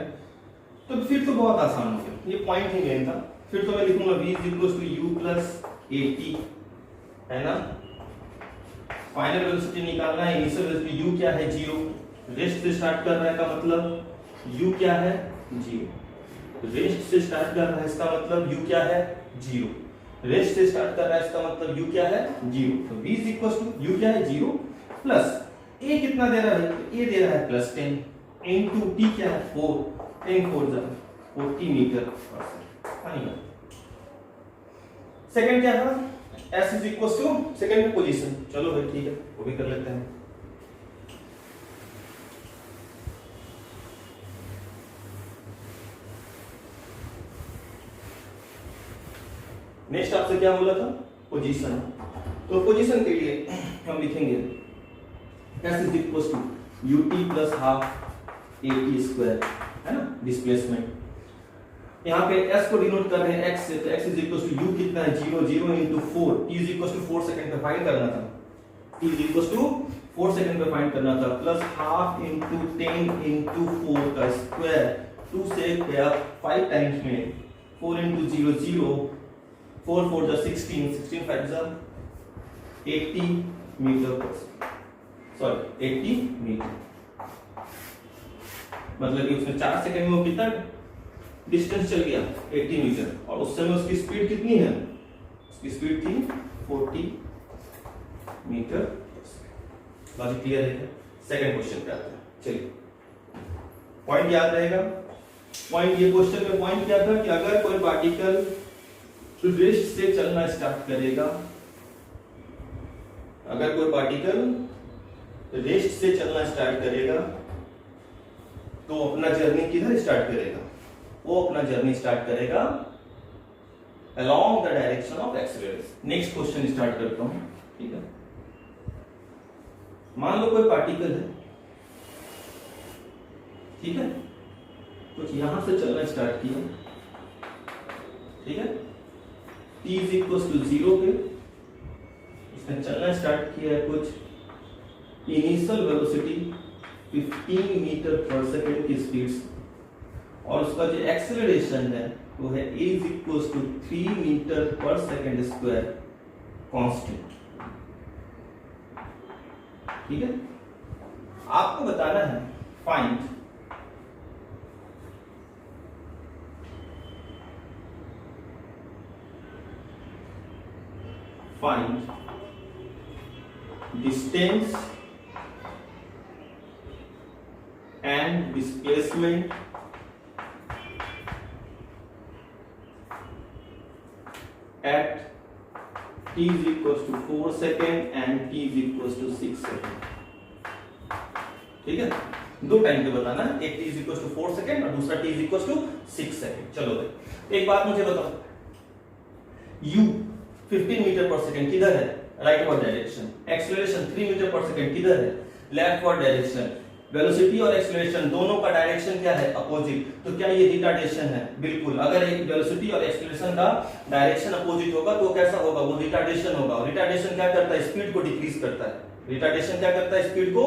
तो फिर तो बहुत आसान हो गया, ये पॉइंट ही मेन था। फिर तो मैं लिखूंगा v is equal to u plus at, है ना। फाइनल वेलोसिटी निकालना है, इनिशियल वेलोसिटी u क्या है 0, रेस्ट से स्टार्ट कर रहा है का मतलब u क्या है 0, रेस्ट से स्टार्ट कर रहा है इसका मतलब u क्या है 0, रेस्ट से स्टार्ट कर रहा है इसका मतलब u क्या है 0। तो v is equal to u क्या है 0 प्लस a कितना दे रहा है, a दे रहा है प्लस 10 इनटू t क्या है 4, 10 4 जा 40 मीटर पर सेकंड। सेकंड क्या था, s is equal to second position, चलो भाई ठीक है वो भी कर लेते हैं। नेक्स्ट आपसे क्या बोला था, पोजीशन। तो पोजीशन के लिए हम लिखेंगे s is equal to ut plus half at square, है ना, डिस्प्लेसमेंट। यहाँ पे s को डिनोट कर रहे हैं x से, तो x is equal to u कितना है 0, 0 into 4, t is equal to 4 second पे फाइंड करना था, t is equal to 4 second पे फाइंड करना था, प्लस हाफ इंटू 10 इंटू 4 का स्क्वायर, 2 से गया 5 टाइम्स में, 4 इंटू 0 0, 4 4 जा 16, 16 5 जा 80 मीटर पर सेकंड, सॉरी 80 मीटर, मतलब कि उसने 4 सेकंड में वो कितना डिस्टेंस चल गया 80 मीटर, और उस समय उसकी स्पीड कितनी है, उसकी स्पीड थी 40 मीटर। लॉजिक क्लियर है क्या? सेकंड क्वेश्चन पे आते हैं, चलिए पॉइंट याद रहेगा। पॉइंट, ये क्वेश्चन में पॉइंट क्या था कि अगर कोई पार्टिकल रेस्ट से चलना स्टार्ट करेगा, अगर कोई पार्टिकल रेस्ट से चलना स्टार्ट करेगा तो अपना जर्नी किधर स्टार्ट करेगा, वो अपना जर्नी स्टार्ट करेगा along the direction of acceleration। Next question start करता हूं, ठीक है। मान लो कोई पार्टिकल है, ठीक है, कुछ यहां से चलना स्टार्ट किया, ठीक है, t इज इक्वल टू 0 पे इसने चलना स्टार्ट किया है, कुछ इनिशियल वेलोसिटी 15 मीटर पर सेकंड की स्पीड से, और उसका जो एक्सेलरेशन है वो है a is equal to 3 metre पर सेकंड स्क्वायर कांस्टेंट, ठीक है। आपको बताना है find distance and displacement at t is equals to 4 second and t is equals to 6 second, ठीक है। दो टाइम पे बताना है, एक t is equals to 4 second और दूसरा t is equals to 6 second। चलो भाई एक बात मुझे बताओ, u 15 मीटर पर सेकंड किधर है, rightward direction, acceleration 3 metre पर सेकंड किधर है, लेफ्ट वर्ड डायरेक्शन, वेलोसिटी और एक्सेलरेशन दोनों का डायरेक्शन क्या है, अपोजिट, तो क्या ये रिटार्डेशन है, बिल्कुल। अगर एक वेलोसिटी और एक्सेलरेशन का डायरेक्शन अपोजिट होगा तो कैसा होगा, वो रिटार्डेशन होगा। और रिटार्डेशन क्या करता है, स्पीड को डिक्रीज करता है, रिटार्डेशन क्या करता है, स्पीड को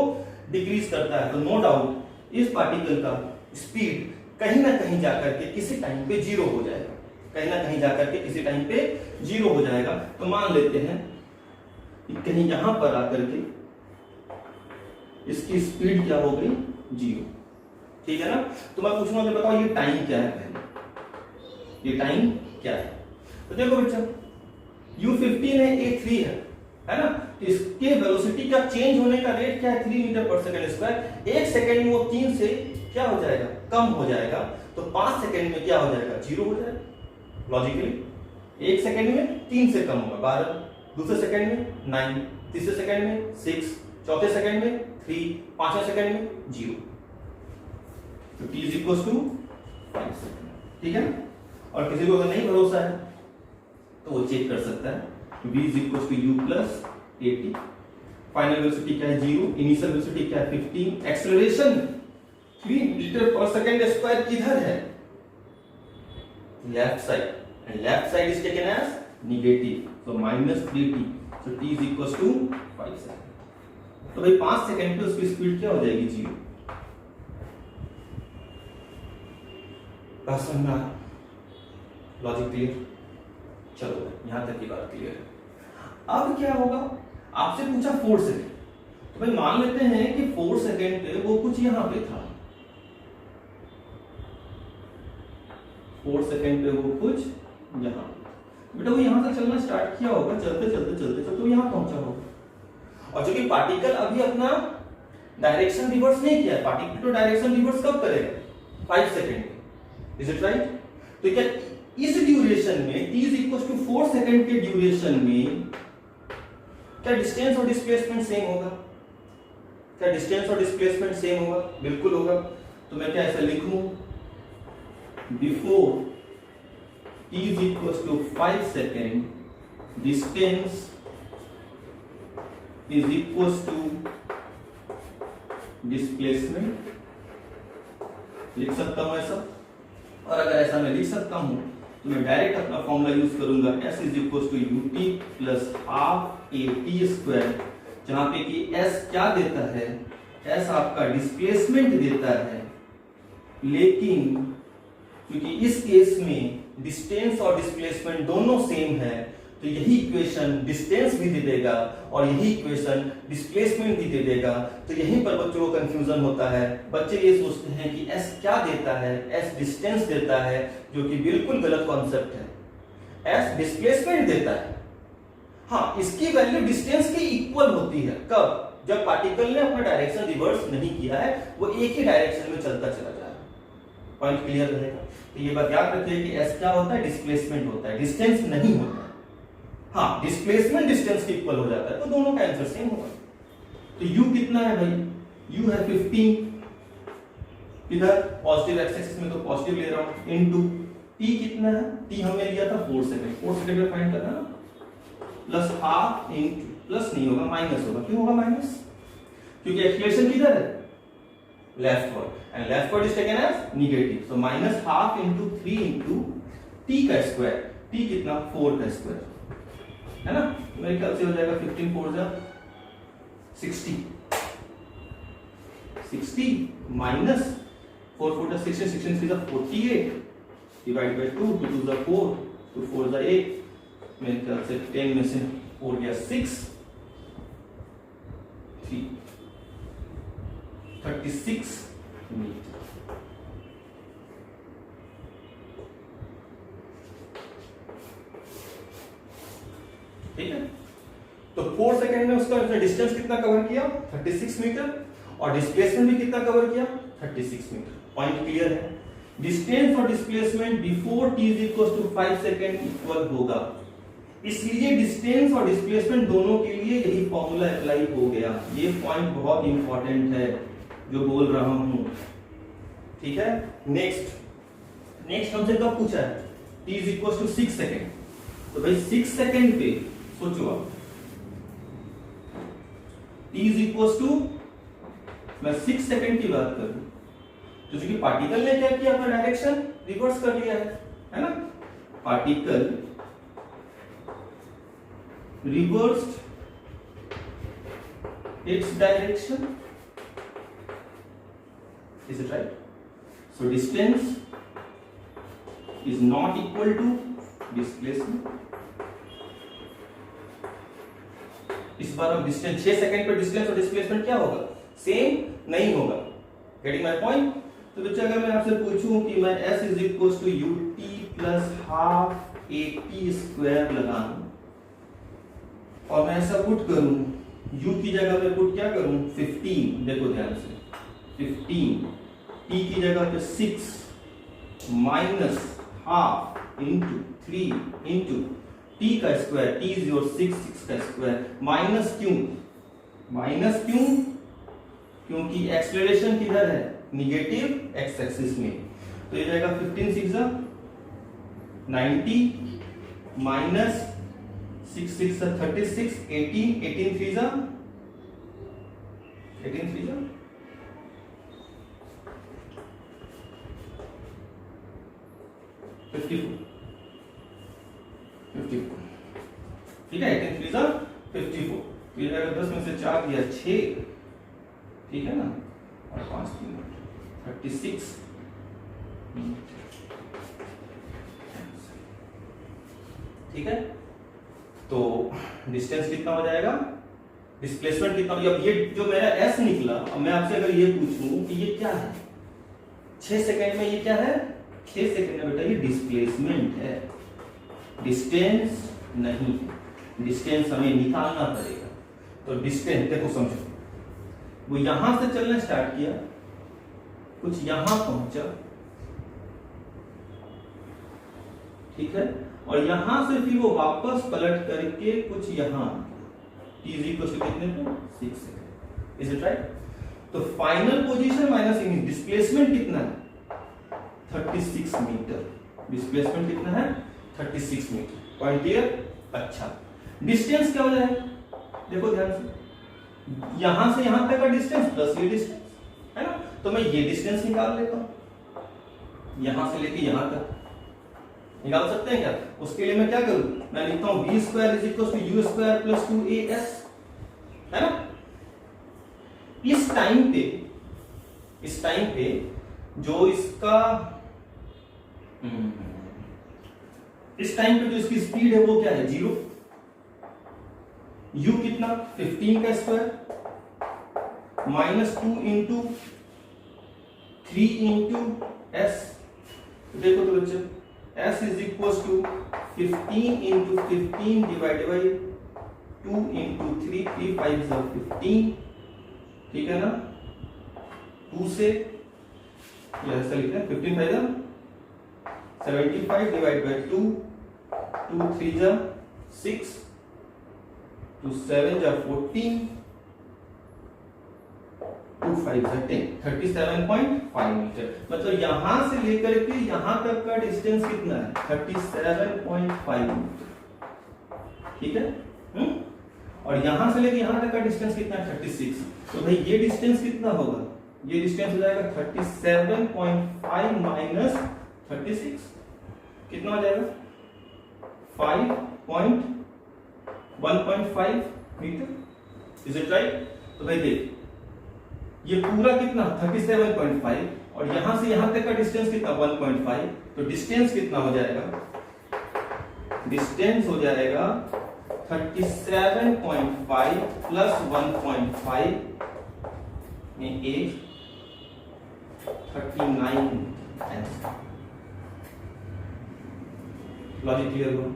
डिक्रीज करता है। तो नो डाउट इस पार्टिकल का स्पीड कहीं ना कहीं जाकर के किसी टाइम पे जीरो हो जाएगा, कहीं ना कहीं जाकर के किसी टाइम पे जीरो हो जाएगा। तो मान लेते हैं कि कहीं यहां पर आकर के इसकी स्पीड क्या हो गई, जीरो, ठीक है ना। तो मैं पूछूंगा कि बताओ ये टाइम क्या है, पहले ये टाइम क्या है। तो देखो बच्चा u15 है, a3 है ना, तो इसके वेलोसिटी का चेंज होने का रेट क्या है, 3 मीटर पर सेकंड स्क्वायर। एक सेकंड में वो 3 से क्या हो जाएगा, कम हो जाएगा, तो 5 सेकंड में क्या हो जाएगा, जीरो हो जाएगा लॉजिकली। एक सेकंड में 3 से कम होगा 12, दूसरे सेकंड में 9, तीसरे सेकंड में 6, चौथे सेकंड में 3, पांचवें सेकंड में 0, तो t is equal to 5 second, ठीक है। और किसी को अगर नहीं भरोसा है तो वो चेक कर सकता है, v is equal to u plus at, final velocity क्या है 0, इनिशियल वेलोसिटी क्या है 15, एक्सेलरेशन 3 मीटर पर सेकंड स्क्वायर किधर है, left side, and left side is taken as negative, so -3t, so t is equals to 5 second. तो भाई 5 second पे उसकी स्पीड क्या हो जाएगी, जीरो। बात समझ में आ रहा? Logic clear? चलो यहां तक की बात क्लियर है। अब क्या होगा, आपसे पूछा 4 सेकेंड, तो भाई मान लेते हैं कि 4 सेकेंड पे वो कुछ यहां पे था, 4 सेकेंड पे वो कुछ यहां, बेटा वो यहां से चलना स्टार्ट किया होगा, चलते चलते चलते चलते वो यहां पहुंचा होगा। और जो कि पार्टिकल अभी अपना डायरेक्शन रिवर्स नहीं किया है, पार्टिकल तो डायरेक्शन रिवर्स कब करेगा? 5 सेकेंड में, इज इट राइट? तो क्या इस ड्यूरेशन में t is equal to 4 second के ड्यूरेशन में क्या डिस्टेंस और डिस्प्लेसमेंट सेम होगा? क्या डिस्टेंस और डिस्प्लेसमेंट सेम होगा? बिल्कुल होगा। तो मैं क्या ऐसा लिखूं, before t is equal to 5 second distance is equal to displacement, लिख सकता हूं ऐसा। और अगर ऐसा मैं लिख सकता हूं तो मैं डायरेक्ट अपना फॉर्मूला यूज करूंगा, s is equal to ut plus half a t square, जहां पे कि s क्या देता है, s आपका डिस्प्लेसमेंट देता है, लेकिन क्योंकि इस केस में डिस्टेंस और डिस्प्लेसमेंट दोनों सेम है, तो यही इक्वेशन डिस्टेंस भी दे देगा और यही इक्वेशन डिस्प्लेसमेंट भी दे देगा। तो यहीं पर बच्चों को कंफ्यूजन होता है, बच्चे ये सोचते हैं कि s क्या देता है, s डिस्टेंस देता है, जो कि बिल्कुल गलत कॉन्सेप्ट है। s डिस्प्लेसमेंट देता है, हाँ इसकी वैल्यू डिस्टेंस के इक्वल होती है, कब? जब पार्टिकल ने अपना डायरेक्शन रिवर्स नहीं किया है, वो एक ही डायरेक्शन में चलता चला जा रहा है। पॉइंट क्लियर रहेगा? तो ये बात याद रखिए कि s क्या होता है, डिस्प्लेसमेंट होता है, डिस्टेंस नहीं होता है। हाँ डिस्प्लेसमेंट डिस्टेंस के इक्वल हो जाता है, तो दोनों का आंसर सेम होगा। तो u कितना है भाई, u है 15, इधर पॉजिटिव एक्स एक्सिस में तो पॉजिटिव ले रहा हूं, इनटू t कितना है, t हमने लिया था 4 सेकंड, 4 सेकंड में फाइंड करना ना, प्लस हाफ इनटू, प्लस नहीं होगा माइनस होगा, क्यों होगा माइनस? क्योंकि एक्सप्रेशन किधर है, leftward, and leftward is taken as negative, so minus half into 3 into t का स्क्वायर, t कितना 4 का स्क्वायर है ना, मेरे ख्याल से हो जाएगा 15 4 जा 60, 60 माइनस 4 4 जा 16, 16 3 जा 48 डिवाइड बाय 2, 2 2 जा 4, 2 4 जा 8, मेरे ख्याल से 10 में से 4 गया 6, 36 मीटर। ठीक है, तो 4 सेकंड में उसका डिस्टेंस कितना कवर किया, 36 मीटर, और डिस्प्लेसमेंट भी कितना कवर किया, 36 मीटर। पॉइंट क्लियर है? डिस्टेंस और displacement before t is equal to 5 second equal होगा, इसलिए डिस्टेंस और डिस्प्लेसमेंट दोनों के लिए यही फॉर्मूला अप्लाई हो गया। ये पॉइंट बहुत इंपॉर्टेंट है जो बोल रहा हूं, ठीक है। नेक्स्ट हमसे कब पूछा है, t is equal to 6 second, तो भाई 6 सेकंड पे सोचो आप, t इज इक्वल टू, मैं 6 सेकंड की बात करूं तो चूंकि पार्टिकल ने क्या किया, अपना डायरेक्शन रिवर्स कर लिया है ना, particle reversed its direction, is it right? So distance is not equal to displacement. इस बार हम डिस्टेंस 6 सेकंड पे डिस्टेंस और डिस्प्लेसमेंट क्या होगा, सेम नहीं होगा। Getting my point? तो बच्चे अगर मैं आपसे पूछूं कि मैं s is equal to ut plus half at square लगाऊं और मैं ऐसा पुट करूं, u की जगह पे पुट क्या करूं 15, देखो ध्यान से 15, t की जगह पे 6 minus half into 3 into t का स्क्वायर, t इज योर 6 का स्क्वायर, माइनस क्यों, क्योंकि एक्सेलरेशन किधर है, निगेटिव एक्स एक्सिस में, तो ये जाएगा 15 6 जा 90 माइनस 6 6 जा 36, 18 18 3 जा 54, ठीक है, 18 3 जा 54, ये जाएगा 10 में से 4 दिया 6, ठीक है ना, और 5 3 36 ठीक है, तो डिस्टेंस कितना हो जाएगा, डिस्प्लेसमेंट कितना, अब ये जो मेरा एस निकला, अब मैं आपसे अगर ये पूछूं कि ये क्या है 6 सेकंड में, ये क्या है 6 सेकंड में बेटा ये डिस्प्लेसमेंट है, डिस्टेंस नहीं, डिस्टेंस हमें निकालना पड़ेगा। तो डिस्टेंस देखो समझो, वो यहां से चलना स्टार्ट किया, कुछ यहां पहुंचा, ठीक है, और यहां से फिर वो वापस पलट करके कुछ यहां कितने पे 6 सेकंड, इज इट राइट। तो final position minus initial displacement कितना है 36 मीटर, डिस्प्लेसमेंट कितना है 36 मीटर, पॉइंट क्लियर। अच्छा डिस्टेंस क्या हो जाएगा, देखो ध्यान से, यहां से यहां तक का डिस्टेंस प्लस ये डिस्टेंस है ना, तो मैं ये डिस्टेंस निकाल लेता हूं, यहां से लेके यहां तक निकाल सकते हैं क्या। उसके लिए मैं क्या करूं, मैं लिखता हूं v square is equal to u square plus 2as, है ना। इस टाइम पे जो इसका इस टाइम पे जो इसकी स्पीड है वो क्या है 0, u कितना 15 का square minus 2 into 3 into s, देखो तो बच्चे s is equal to 15 into 15 divided by 2 into 3, 3 5 15, ठीक है ना, 2 से ऐसा लिखते हैं 15 5 75 डिवाइड बाई 2, 2 3 जा 6, 2 7 जा 14, 2 5 जा 10, 37.5 मीटर। मतलब यहां से लेकर के यहां तक का डिस्टेंस कितना है 37.5 मीटर, ठीक है। और यहां से लेकर यहां तक का डिस्टेंस कितना है 36, तो भाई ये डिस्टेंस कितना होगा, ये डिस्टेंस हो जाएगा 37.5 माइनस 36, कितना हो जाएगा 1.5 मीटर, इज इट राइट। तो भाई देख ये पूरा कितना 37.5 और यहां से यहां तक का डिस्टेंस कितना 1.5, तो डिस्टेंस कितना हो जाएगा, डिस्टेंस हो जाएगा 37.5 प्लस 1.5 में 8 39 आंसर। लॉजिक क्लियर हुआ।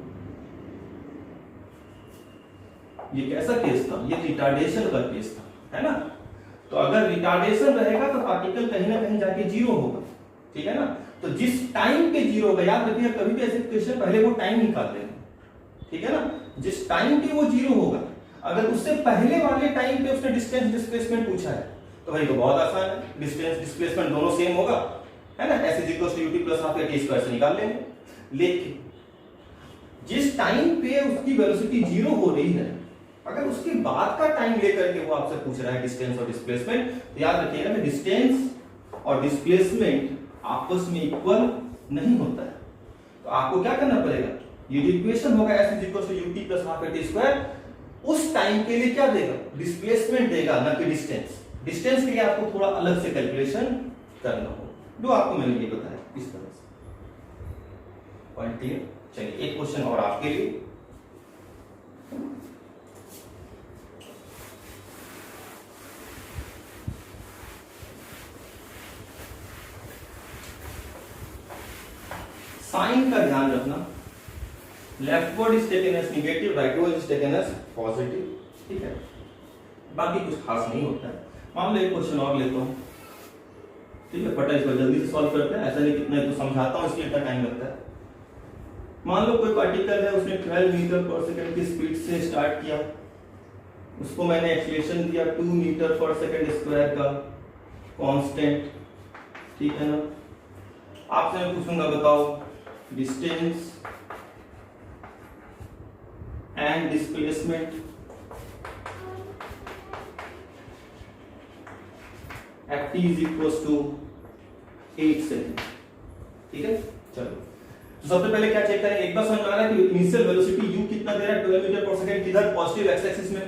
ये कैसा केस था, ये रिटार्डेशन का केस था, है ना। तो अगर रिटार्डेशन रहेगा तो पार्टिकल कहीं ना कहीं जाके जीरो होगा, ठीक है ना। तो जिस टाइम पे जीरो होगा, याद रखिए कभी भी ऐसे क्वेश्चन पहले वो टाइम निकालते हैं, ठीक है ना। जिस टाइम पे वो जीरो होगा, अगर उससे पहले वाले टाइम पे उसने डिस्टेंस डिस्प्लेसमेंट पूछा है तो भाई तो बहुत आसान है, डिस्टेंस डिस्प्लेसमेंट दोनों सेम होगा, है ना। s is equal to ut plus half t square से निकाल लेंगे। लेकिन जिस टाइम पे उसकी वेलोसिटी जीरो हो रही है, अगर उसके बाद का टाइम लेकर के वो आपसे पूछ रहा है डिस्टेंस और डिस्प्लेसमेंट, तो याद रखिएगा कि डिस्टेंस और डिस्प्लेसमेंट आपस में इक्वल नहीं होता है। तो आपको क्या करना पड़ेगा, ये जो इक्वेशन होगा s is equal to ut plus half t square, उस टाइम के लिए क्या देगा, डिस्प्लेसमेंट देगा, ना कि डिस्टेंस। डिस्टेंस के लिए आपको थोड़ा अलग से कैलकुलेशन करना होगा, जो आपको मैंने ये बताया इस तरह से। Point clear. चलिए एक क्वेश्चन और आपके लिए, साइन का ध्यान रखना, leftward is taken as negative, rightward is taken as positive, ठीक है। बाकी कुछ खास नहीं होता है। मान लो एक क्वेश्चन और लेता हूं, ठीक है, फटा इसको जल्दी से सॉल्व करते हैं, ऐसा नहीं कितना तो समझाता हूं इसलिए इतना टाइम लगता है। मान लो कोई पार्टिकल है, उसने 12 मीटर पर सेकंड की स्पीड से स्टार्ट किया, उसको मैंने एक्सीलरेशन दिया 2 मीटर पर सेकंड स्क्वायर का कांस्टेंट, ठीक है ना। आपसे मैं पूछूंगा बताओ distance and displacement at t is equal to 8 second, ठीक है। चलो तो सबसे पहले क्या चेक करें, एक बार समझ आ रहा है कि इनिशियल वेलोसिटी u कितना दे रहा है 12 मीटर पर सेकंड, किधर पॉजिटिव एक्स एक्सिस में,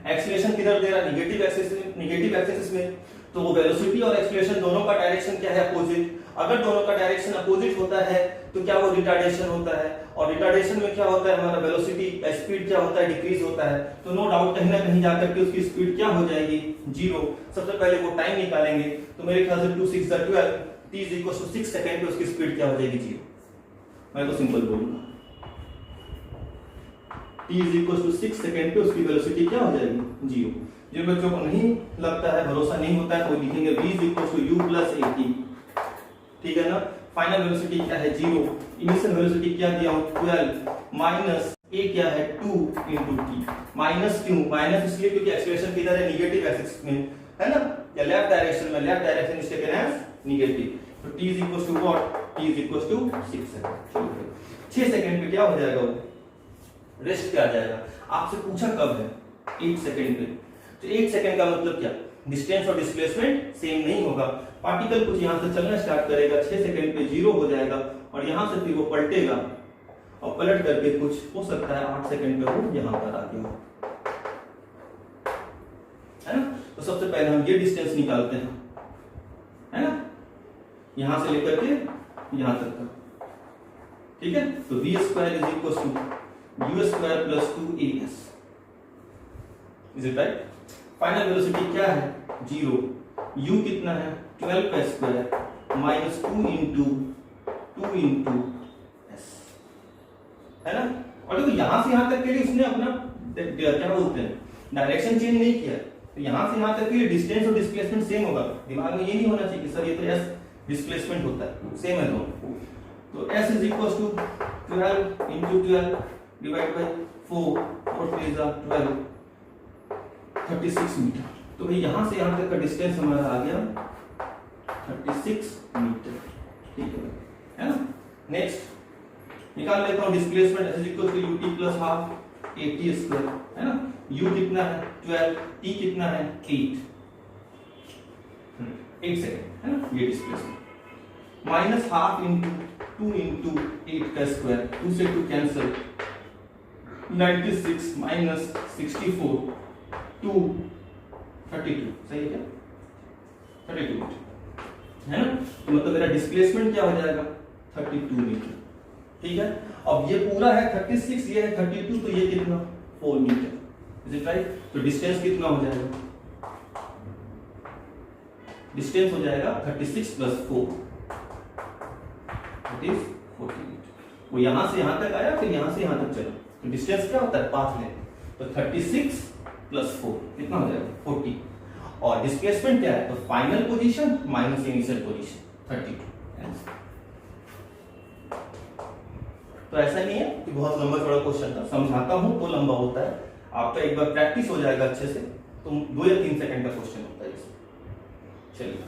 एक्सीलरेशन किधर दे रहा है नेगेटिव एक्सिस में, तो वो वेलोसिटी और एक्सीलरेशन दोनों का डायरेक्शन क्या है? अपोजिट। अगर दोनों का डायरेक्शन अपोजिट होता है तो क्या वो रिटार्डेशन होता है, और रिटार्डेशन में क्या होता है? हमारा वेलोसिटी स्पीड क्या होता है? डिक्रीज होता है। तो नो डाउट कहीं ना कहीं जाकर के उसकी स्पीड क्या हो जाएगी? जीरो। सबसे पहले वो टाइम निकालेंगे, तो मेरे ख्याल से 2 6 12 t = 6 सेकंड पे उसकी स्पीड क्या हो जाएगी? जीरो। मैं तो सिंपल बोलूंगा, t = 6 सेकंड पे उसकी वेलोसिटी क्या हो जाएगी? जीरो। जिन बच्चों को नहीं लगता है, भरोसा नहीं होता है, तो वो लिखेंगे v = u + at। ठीक है ना? फाइनल वेलोसिटी क्या है? जीरो। इनिशियल वेलोसिटी क्या दिया हूं? 12 माइनस a क्या है? 2 × t। माइनस क्यों? माइनस इसलिए क्योंकि एक्सीलरेशन किधर है? नेगेटिव एक्सिस में, है ना, या लेफ्ट डायरेक्शन में। Left direction is taken as negative. तो t = what? t = 6 second. 6 second पे क्या हो जाएगा? वो रेस्ट पे आ जाएगा। आपसे पूछा कब है? 8 सेकंड पे। तो 8 सेकंड का मतलब क्या? डिस्टेंस और डिस्प्लेसमेंट सेम नहीं होगा। पार्टिकल कुछ यहां से चलना स्टार्ट करेगा, 6 सेकंड पे जीरो हो जाएगा, और यहां से फिर वो पलटेगा, और पलट करके कुछ हो सकता है 8 सेकंड पे वो यहां पर आ गया, है ना। तो सबसे पहले हम ये डिस्टेंस निकालते हैं, है ना, यहां से लेकर के यहां तक का। ठीक है, तो v² = u² + 2as। Is it right? Final velocity क्या है? जीरो। u कितना है? 12 का स्क्वायर माइनस 2 × s, है ना। और देखो यहां से यहां तक के लिए उसने अपना क्या बोलते हैं, डायरेक्शन चेंज नहीं किया। तो यहां से यहां तक के लिए डिस्टेंस और डिस्प्लेसमेंट सेम होगा। दिमाग में ये नहीं होना चाहिए कि सर ये तो s डिस्प्लेसमेंट होता है, सेम है दोनों। तो s = 12 × 12 डिवाइड बाय 4, 4 × 12, 36 मीटर। तो भाई यहां से यहां तक का डिस्टेंस हमारा आ गया 36 मीटर। ठीक है ना। नेक्स्ट निकाल लेता हूं डिस्प्लेसमेंट, s = ut + ½ at², है ना। u कितना है? 12, t कितना है? 8 सेकंड, है ना। ये डिस्प्लेसमेंट माइनस ½ × 2 × 8 का स्क्वायर, 2 से 2 कैंसिल, 96 माइनस 64 2 32। सही है क्या? 32 मीटर, है ना। तो मतलब मेरा डिस्प्लेसमेंट क्या हो जाएगा? 32 मीटर। ठीक है, अब ये पूरा है 36, ये है 32, तो ये कितना? 4 मीटर। Is it right? तो डिस्टेंस कितना हो जाएगा? डिस्टेंस हो जाएगा 36 + 4, दैट इज 40 मीटर। वो यहां से यहां तक आया, फिर यहां से यहां तक चला। तो डिस्टेंस क्या होता है? Path length. तो 36 + 4 कितना हो जाएगा? 40। और डिस्प्लेसमेंट क्या है? तो final position minus initial position 32। तो ऐसा नहीं है कि बहुत लंबा चौड़ा क्वेश्चन था, समझाता हूं तो लंबा होता है। आपका एक बार प्रैक्टिस हो जाएगा अच्छे से, तो 2 या 3 सेकंड का क्वेश्चन होता है। चलिए